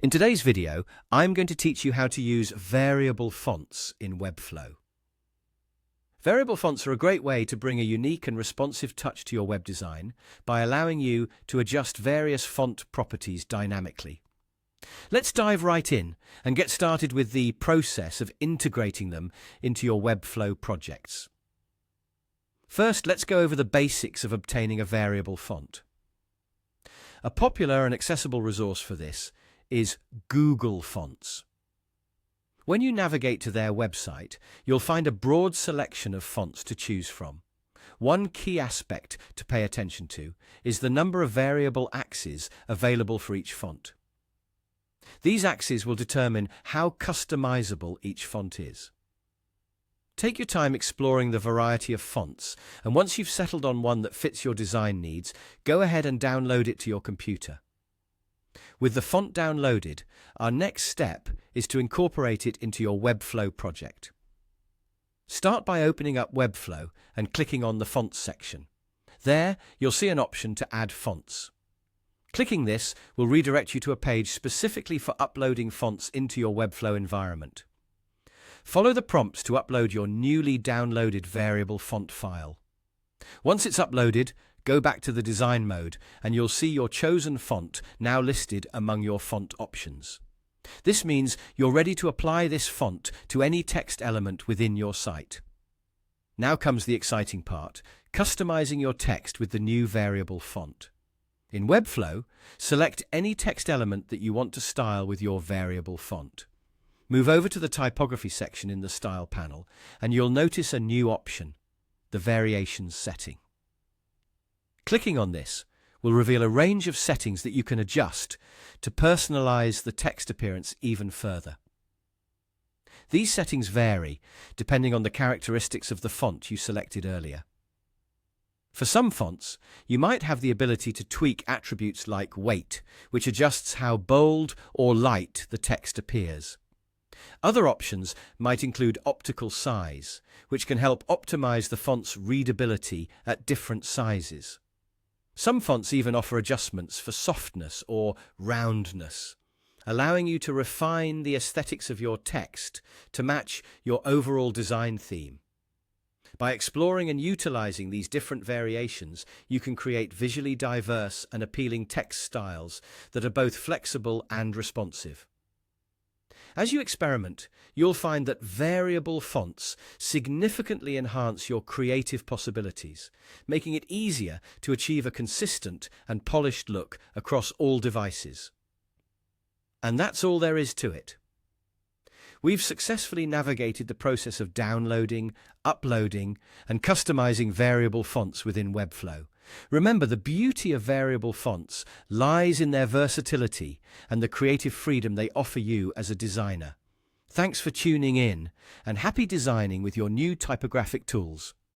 In today's video, I'm going to teach you how to use variable fonts in Webflow. Variable fonts are a great way to bring a unique and responsive touch to your web design by allowing you to adjust various font properties dynamically. Let's dive right in and get started with the process of integrating them into your Webflow projects. First, let's go over the basics of obtaining a variable font. A popular and accessible resource for this is Google Fonts. When you navigate to their website, you'll find a broad selection of fonts to choose from. One key aspect to pay attention to is the number of variable axes available for each font. These axes will determine how customizable each font is. Take your time exploring the variety of fonts, and once you've settled on one that fits your design needs, go ahead and download it to your computer. With the font downloaded, our next step is to incorporate it into your Webflow project. Start by opening up Webflow and clicking on the Fonts section. There, you'll see an option to add fonts. Clicking this will redirect you to a page specifically for uploading fonts into your Webflow environment. Follow the prompts to upload your newly downloaded variable font file. Once it's uploaded, go back to the design mode and you'll see your chosen font now listed among your font options. This means you're ready to apply this font to any text element within your site. Now comes the exciting part, customizing your text with the new variable font. In Webflow, select any text element that you want to style with your variable font. Move over to the Typography section in the Style panel and you'll notice a new option, the Variations setting. Clicking on this will reveal a range of settings that you can adjust to personalize the text appearance even further. These settings vary depending on the characteristics of the font you selected earlier. For some fonts, you might have the ability to tweak attributes like weight, which adjusts how bold or light the text appears. Other options might include optical size, which can help optimize the font's readability at different sizes. Some fonts even offer adjustments for softness or roundness, allowing you to refine the aesthetics of your text to match your overall design theme. By exploring and utilizing these different variations, you can create visually diverse and appealing text styles that are both flexible and responsive. As you experiment, you'll find that variable fonts significantly enhance your creative possibilities, making it easier to achieve a consistent and polished look across all devices. And that's all there is to it. We've successfully navigated the process of downloading, uploading, and customizing variable fonts within Webflow. Remember, the beauty of variable fonts lies in their versatility and the creative freedom they offer you as a designer. Thanks for tuning in, and happy designing with your new typographic tools.